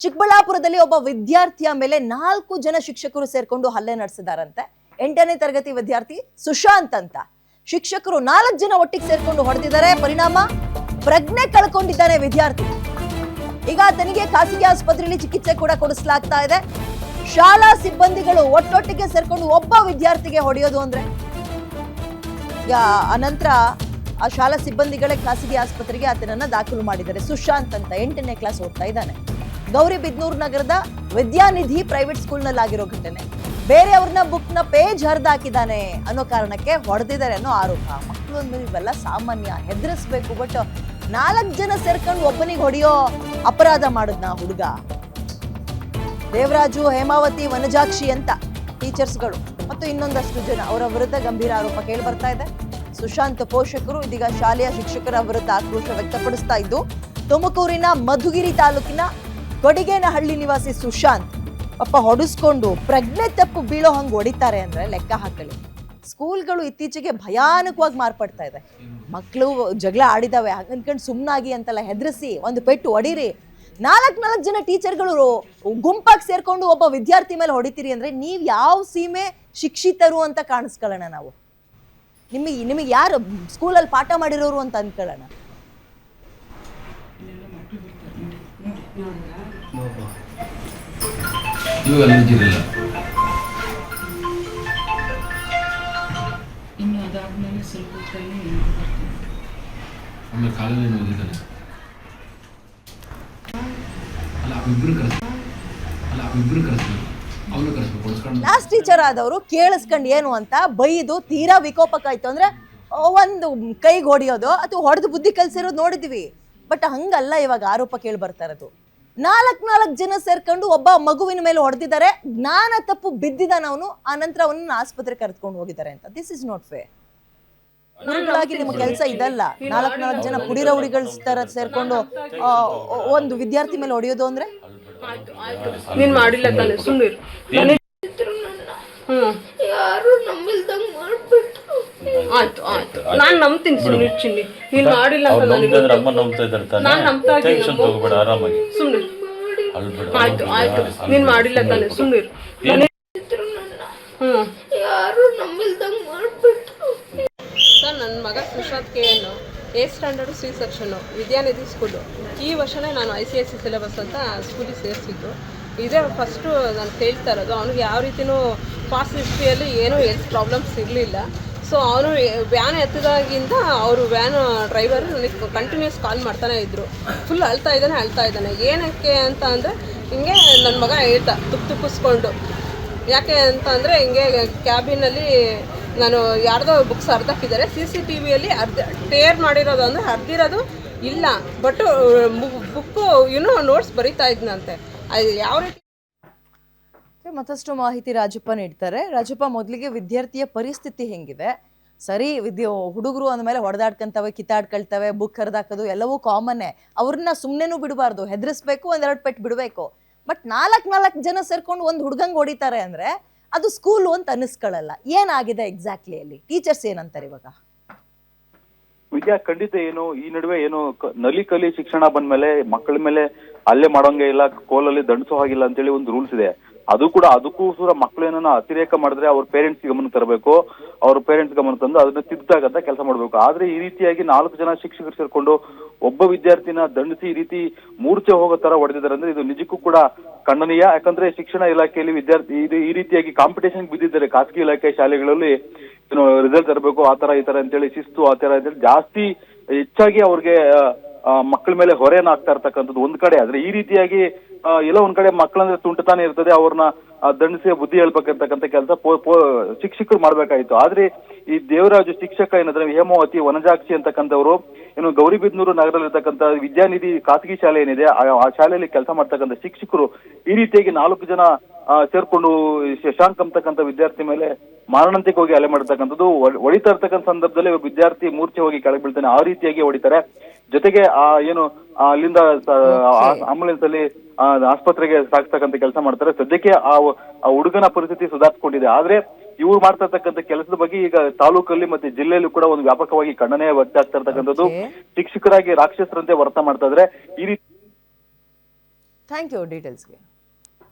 ಚಿಕ್ಕಬಳ್ಳಾಪುರದಲ್ಲಿ ಒಬ್ಬ ವಿದ್ಯಾರ್ಥಿಯ ಮೇಲೆ 4 ಜನ ಶಿಕ್ಷಕರು ಸೇರ್ಕೊಂಡು ಹಲ್ಲೆ ನಡೆಸಿದಾರಂತೆ. 8ನೇ ತರಗತಿ ವಿದ್ಯಾರ್ಥಿ ಸುಶಾಂತ್ ಅಂತ. ಶಿಕ್ಷಕರು 4 ಜನ ಒಟ್ಟಿಗೆ ಸೇರ್ಕೊಂಡು ಹೊಡೆದಿದ್ದಾರೆ. ಪರಿಣಾಮ ಪ್ರಜ್ಞೆ ಕಳ್ಕೊಂಡಿದ್ದಾನೆ ವಿದ್ಯಾರ್ಥಿ. ಈಗ ಆತನಿಗೆ ಖಾಸಗಿ ಆಸ್ಪತ್ರೆಯಲ್ಲಿ ಚಿಕಿತ್ಸೆ ಕೂಡ ಕೊಡಿಸಲಾಗ್ತಾ ಇದೆ. ಶಾಲಾ ಸಿಬ್ಬಂದಿಗಳು ಒಟ್ಟೊಟ್ಟಿಗೆ ಸೇರ್ಕೊಂಡು ಒಬ್ಬ ವಿದ್ಯಾರ್ಥಿಗೆ ಹೊಡೆಯೋದು ಅಂದ್ರೆ ಅನಂತರ ಆ ಶಾಲಾ ಸಿಬ್ಬಂದಿಗಳೇ ಖಾಸಗಿ ಆಸ್ಪತ್ರೆಗೆ ಆತನನ್ನ ದಾಖಲು ಮಾಡಿದ್ದಾರೆ. ಸುಶಾಂತ್ ಅಂತ 8ನೇ ಕ್ಲಾಸ್ ಓದ್ತಾ ಇದ್ದಾನೆ. ಗೌರಿಬಿದನೂರು ನಗರದ ವಿದ್ಯಾನಿಧಿ ಪ್ರೈವೇಟ್ ಸ್ಕೂಲ್ ನಲ್ಲಿ ಆಗಿರೋ ಘಟನೆ. ಬೇರೆಯವ್ರನ್ನ ಬುಕ್ ನ ಪೇಜ್ ಹರಿದಾಕಿದ್ದಾನೆ ಅನ್ನೋ ಕಾರಣಕ್ಕೆ ಹೊಡೆದಿದ್ದಾರೆ ಅನ್ನೋ ಆರೋಪ. ಮಕ್ಕಳು ಅಂದ್ಮೇಲೆ ಇವೆಲ್ಲ ಸಾಮಾನ್ಯ, ಹೆದರಿಸ್ಬೇಕು. ಬಟ್ 4 ಜನ ಸೇರ್ಕೊಂಡು ಒಬ್ಬನಿಗೆ ಹೊಡೆಯೋ ಅಪರಾಧ ಮಾಡಿದ್ನ ಹುಡುಗ. ದೇವರಾಜು, ಹೇಮಾವತಿ, ವನಜಾಕ್ಷಿ ಅಂತ ಟೀಚರ್ಸ್ಗಳು ಮತ್ತು ಇನ್ನೊಂದಷ್ಟು ಜನ ಅವರ ವಿರುದ್ಧ ಗಂಭೀರ ಆರೋಪ ಕೇಳಿ ಬರ್ತಾ ಇದೆ. ಸುಶಾಂತ್ ಪೋಷಕರು ಇದೀಗ ಶಾಲೆಯ ಶಿಕ್ಷಕರ ವಿರುದ್ಧ ಆಕ್ರೋಶ ವ್ಯಕ್ತಪಡಿಸ್ತಾ ಇದ್ದು, ತುಮಕೂರಿನ ಮಧುಗಿರಿ ತಾಲೂಕಿನ ಕೊಡಿಗೇನಹಳ್ಳಿ ನಿವಾಸಿ ಸುಶಾಂತ್ ಪಾಪ ಹೊಡಿಸ್ಕೊಂಡು ಪ್ರಜ್ಞೆ ತಪ್ಪು ಬೀಳೋ ಹಂಗೆ ಹೊಡಿತಾರೆ ಅಂದ್ರೆ ಲೆಕ್ಕ ಹಾಕಲಿ. ಸ್ಕೂಲ್ಗಳು ಇತ್ತೀಚೆಗೆ ಭಯಾನಕವಾಗಿ ಮಾರ್ಪಡ್ತಾ ಇದೆ. ಮಕ್ಕಳು ಜಗಳ ಆಡಿದಾವೆ ಅನ್ಕೊಂಡು ಸುಮ್ಮನಾಗಿ ಅಂತೆಲ್ಲ ಹೆದರಿಸಿ ಒಂದು ಪೆಟ್ಟು ಹೊಡೀರಿ. 4 ಜನ ಟೀಚರ್ಗಳು ಗುಂಪಾಗಿ ಸೇರ್ಕೊಂಡು ಒಬ್ಬ ವಿದ್ಯಾರ್ಥಿ ಮೇಲೆ ಹೊಡಿತೀರಿ ಅಂದ್ರೆ ನೀವ್ ಯಾವ ಸೀಮೆ ಶಿಕ್ಷಿತರು ಅಂತ ಕಾಣಿಸ್ಕೊಳ್ಳೋಣ ನಾವು. ನಿಮಗೆ ಯಾರು ಸ್ಕೂಲಲ್ಲಿ ಪಾಠ ಮಾಡಿರೋರು ಅಂತ ಅನ್ಕೊಳ್ಳೋಣ. ಇನ್ನು ಅದಾದ್ಮೇಲೆ ಸ್ವಲ್ಪ ಕ್ಲಾಸ್ ಟೀಚರ್ ಆದವರು ಕೇಳಿಸ್ಕೊಂಡು ಏನು ಅಂತ ಬೈದು ತೀರಾ ವಿಕೋಪಕ್ಕಾಯ್ತು ಅಂದ್ರೆ ಒಂದು ಕೈಗೆ ಹೊಡಿಯೋದು ಅಥವಾ ಹೊಡೆದು ಬುದ್ಧಿ ಕಲ್ಸಿರೋದು ನೋಡಿದ್ವಿ. ಬಟ್ ಹಂಗಲ್ಲ ಇವಾಗ ಆರೋಪ ಕೇಳಿ ಬರ್ತಾ ಇರೋದು. 4 ಜನ ಸೇರ್ಕೊಂಡು ಒಬ್ಬ ಮಗುವಿನ ಮೇಲೆ ಹೊಡೆದಿದ್ದಾರೆ. ಜ್ಞಾನ ತಪ್ಪು ಬಿದ್ದಿದ್ದಾನ ಅವನು. ಆ ನಂತರ ಅವನನ್ನ ಆಸ್ಪತ್ರೆ ಕರೆದುಕೊಂಡು ಹೋಗಿದ್ದಾರೆ ಅಂತ. This is not fair. ಗುರುಗಳಾಗಿ ನಿಮ್ಮ ಕೆಲಸ ಇದಲ್ಲ. 4 ಜನ ಪುಡಿರೌಡಿಗಳ ತರ ಸೇರ್ಕೊಂಡು ಒಂದು ವಿದ್ಯಾರ್ಥಿ ಮೇಲೆ ಹೊಡೆಯೋದು ಅಂದ್ರೆ ನೀನ್ ಮಾಡಿಲ್ಲ ತಾನೆ, ಸುಮ್ಮನೆ ಯಾರು ನಮ್ಮಿಲ್ದಂಗ್ ಮಾಡ್ಬಿಟ್ಟು. ಆಯ್ತು ನಾನ್ ನಂಬ್ತೀನಿ ಸುಮ್ಮನೆ ಚಿನ್ನಿ. ನೀನ್ ಮಾಡಿಲ್ಲ ಅಂತ ನಾನ್ ನಂಬ್ತಾ ಇದ್ದೀನಿ. ಸುಮ್ಮನೆ ಆಯ್ತು ನೀನ್ ಮಾಡಿಲ್ಲ ತಾನೆ, ಸುಮ್ಮನೆ ಯಾರು ನಮ್ಮಿಲ್ದಂಗ್ ಮಾಡ್ಬಿಟ್ಟು. ಸರ್, ನನ್ನ ಮಗ Sushant KN A standard C section Vidyanidhi school. ಈ ವರ್ಷನೇ ನಾನು ICSE ಸಿಲೆಬಸ್ ಅಂತ ಸ್ಕೂಲಿಗೆ ಸೇರಿಸಿದ್ದು. ಇದೇ ಫಸ್ಟು ನಾನು ಕೇಳ್ತಾ ಇರೋದು. ಅವನಿಗೆ ಯಾವ ರೀತಿಯೂ ಪಾಸ್ಟ್ ಹಿಸ್ಟ್ರಿಯಲ್ಲಿ ಏನೂ ಹೆಲ್ತ್ ಪ್ರಾಬ್ಲಮ್ಸ್ ಇರಲಿಲ್ಲ. ಸೊ ಅವನು ವ್ಯಾನ್ ಎತ್ತಿದಾಗಿಂದ ಅವರು ವ್ಯಾನ್ ಡ್ರೈವರು ನನಗೆ ಕಂಟಿನ್ಯೂಸ್ ಕಾಲ್ ಮಾಡ್ತಾನೆ ಇದ್ದರು. ಫುಲ್ ಅಳ್ತಾ ಇದ್ದಾನೆ. ಏನಕ್ಕೆ ಅಂತ ಅಂದರೆ ಹಿಂಗೆ ನನ್ನ ಮಗ ಹೇಳ್ತಾ ತುಪ್ಪಿಸ್ಕೊಂಡು. ಯಾಕೆ ಅಂತ ಅಂದರೆ ಹಿಂಗೆ ಕ್ಯಾಬಿನಲ್ಲಿ ನಾನು ಯಾರ್ದೋ ಬುಕ್ಸ್ ಹರಿದಾಕಿದ್ದಾರೆ. CCTVಯಲ್ಲಿ ಟೇರ್ ಮಾಡಿರೋದು ಅಂದರೆ ಹರಿದಿರೋದು ಇಲ್ಲ. ಬಟ್ ಬುಕ್ಕು ನೋಟ್ಸ್ ಬರೀತಾ ಇದ್ನಂತೆ. ಅದು ಯಾವ ರೀತಿ ಮತ್ತಷ್ಟು ಮಾಹಿತಿ ರಾಜಪ್ಪ ನೀಡ್ತಾರೆ. ರಾಜಪ್ಪ, ಮೊದಲಿಗೆ ವಿದ್ಯಾರ್ಥಿಯ ಪರಿಸ್ಥಿತಿ ಹೆಂಗಿದೆ? ಸರಿ, ಹುಡುಗರು ಅಂದಮೇಲೆ ಹೊಡೆದಾಡ್ಕೊಂತವೆ, ಕಿತ್ತಾಡ್ಕೊಳ್ತವೆ, ಬುಕ್ ಹರಿದಾಕೋದು ಎಲ್ಲವೂ ಕಾಮನ್ನೇ. ಅವ್ರನ್ನ ಸುಮ್ಮನೆನೂ ಬಿಡಬಾರ್ದು, ಹೆದರಿಸ್ಬೇಕು, 1-2 ಪೆಟ್ಟು ಬಿಡಬೇಕು. ಬಟ್ 4 ಜನ ಸೇರ್ಕೊಂಡು ಒಂದು ಹುಡುಗಂಗೆ ಹೊಡಿತಾರೆ ಅಂದ್ರೆ ಅದು ಸ್ಕೂಲು ಅಂತ ಅನ್ನಿಸ್ಕೊಳ್ಳಲ್ಲ. ಏನಾಗಿದೆ ಎಕ್ಸಾಕ್ಟ್ಲಿ ಅಲ್ಲಿ? ಟೀಚರ್ಸ್ ಏನಂತಾರೆ ಇವಾಗ? ವಿದ್ಯಾ, ಖಂಡಿತ ಏನು ಈ ನಡುವೆ ಏನು ನಲಿ ಕಲಿ ಶಿಕ್ಷಣ ಬಂದ್ಮೇಲೆ ಮಕ್ಕಳ ಮೇಲೆ ಹಲ್ಲೆ ಮಾಡೋಂಗೆ ಇಲ್ಲ, ಕೋಲಲ್ಲಿ ದಂಡಿಸೋ ಹಾಗಿಲ್ಲ ಅಂತೇಳಿ ಒಂದು ರೂಲ್ಸ್ ಇದೆ. ಅದಕ್ಕೂ ಕೂಡ ಮಕ್ಕಳು ಏನನ್ನ ಅತಿರೇಕ ಮಾಡಿದ್ರೆ ಅವ್ರ ಪೇರೆಂಟ್ಸ್ ಗಮನ ತರಬೇಕು. ಅವ್ರ ಪೇರೆಂಟ್ಸ್ ಗಮನ ತಂದು ಅದನ್ನ ತಿದ್ದಾಗಂತ ಕೆಲಸ ಮಾಡ್ಬೇಕು. ಆದ್ರೆ ಈ ರೀತಿಯಾಗಿ 4 ಜನ ಶಿಕ್ಷಕರು ಸೇರ್ಕೊಂಡು ಒಬ್ಬ ವಿದ್ಯಾರ್ಥಿನ ದಂಡಿಸಿ ಈ ರೀತಿ ಮೂರ್ಛೆ ಹೋಗೋ ತರ ಹೊಡೆದಿದ್ದಾರೆ ಅಂದ್ರೆ ಇದು ನಿಜಕ್ಕೂ ಕೂಡ ಖಂಡನೀಯ. ಯಾಕಂದ್ರೆ ಶಿಕ್ಷಣ ಇಲಾಖೆಯಲ್ಲಿ ವಿದ್ಯಾರ್ಥಿ ಈ ರೀತಿಯಾಗಿ ಕಾಂಪಿಟೇಷನ್ ಬಿದ್ದಿದ್ದಾರೆ. ಖಾಸಗಿ ಇಲಾಖೆ ಶಾಲೆಗಳಲ್ಲಿ ಏನು ರಿಸಲ್ಟ್ ತರಬೇಕು, ಆ ತರ ಈ ತರ ಅಂತೇಳಿ ಶಿಸ್ತು ಆ ತರ ಅಂತೇಳಿ ಜಾಸ್ತಿ ಹೆಚ್ಚಾಗಿ ಅವ್ರಿಗೆ ಮಕ್ಕಳ ಮೇಲೆ ಹೊರೆನ ಆಗ್ತಾ ಇರ್ತಕ್ಕಂಥದ್ದು ಒಂದ್ ಕಡೆ. ಆದ್ರೆ ಈ ರೀತಿಯಾಗಿ ಎಲ್ಲೋ ಒಂದ್ ಕಡೆ ಮಕ್ಕಳಂದ್ರೆ ತುಂಟತಾನೆ ಇರ್ತದೆ, ಅವ್ರನ್ನ ದಂಡಿಸಿ ಬುದ್ಧಿ ಹೇಳ್ಬೇಕಂತಕ್ಕಂಥ ಕೆಲಸ ಶಿಕ್ಷಕರು ಮಾಡ್ಬೇಕಾಯ್ತು. ಆದ್ರೆ ಈ ದೇವರಾಜು ಶಿಕ್ಷಕ ಏನಂದ್ರೆ ಹೇಮಾವತಿ, ವನಜಾಕ್ಷಿ ಅಂತಕ್ಕಂಥವ್ರು ಏನು ಗೌರಿಬಿದನೂರು ನಗರದಲ್ಲಿರ್ತಕ್ಕಂಥ ವಿದ್ಯಾನಿಧಿ ಖಾಸಗಿ ಶಾಲೆ ಏನಿದೆ ಆ ಶಾಲೆಯಲ್ಲಿ ಕೆಲಸ ಮಾಡ್ತಕ್ಕಂಥ ಶಿಕ್ಷಕರು ಈ ರೀತಿಯಾಗಿ 4 ಜನ ಸೇರ್ಕೊಂಡು ಶಶಾಂಕ್ ಅಂತಕ್ಕಂಥ ವಿದ್ಯಾರ್ಥಿ ಮೇಲೆ ಮಾರಣಾಂತಿಕ ಹೋಗಿ ಹಲ್ಲೆ ಮಾಡ್ತಕ್ಕಂಥದ್ದು. ಹೊಡಿತಾ ಇರ್ತಕ್ಕಂಥ ಸಂದರ್ಭದಲ್ಲಿ ವಿದ್ಯಾರ್ಥಿ ಮೂರ್ಛೆ ಹೋಗಿ ಕೆಳಗೆ ಬೀಳ್ತಾನೆ. ಆ ರೀತಿಯಾಗಿ ಹೊಡಿತಾರೆ. ಜೊತೆಗೆ ಏನು ಅಲ್ಲಿಂದ ಆಂಬುಲೆನ್ಸ್ ಅಲ್ಲಿ ಆಸ್ಪತ್ರೆಗೆ ಸಾಗಿಸ್ತಕ್ಕಂಥ ಕೆಲಸ ಮಾಡ್ತಾರೆ. ಸದ್ಯಕ್ಕೆ ಆ ಹುಡುಗನ ಪರಿಸ್ಥಿತಿ ಸುಧಾರಿಸಿಕೊಂಡಿದೆ. ಆದ್ರೆ ಇವ್ರು ಮಾಡ್ತಾ ಇರ್ತಕ್ಕಂಥ ಕೆಲಸದ ಬಗ್ಗೆ ಈಗ ತಾಲೂಕಲ್ಲಿ ಮತ್ತೆ ಜಿಲ್ಲೆಯಲ್ಲೂ ಕೂಡ ಒಂದು ವ್ಯಾಪಕವಾಗಿ ಖಂಡನೆ ವ್ಯಕ್ತ ಆಗ್ತಾ ಇರ್ತಕ್ಕಂಥದ್ದು. ಶಿಕ್ಷಕರಾಗಿ ರಾಕ್ಷಸರಂತೆ ವರ್ತ ಮಾಡ್ತಾ ಇದ್ರೆ ಈ ರೀತಿ ಥ್ಯಾಂಕ್ ಯು ಡೀಟೇಲ್ಸ್ಗೆ.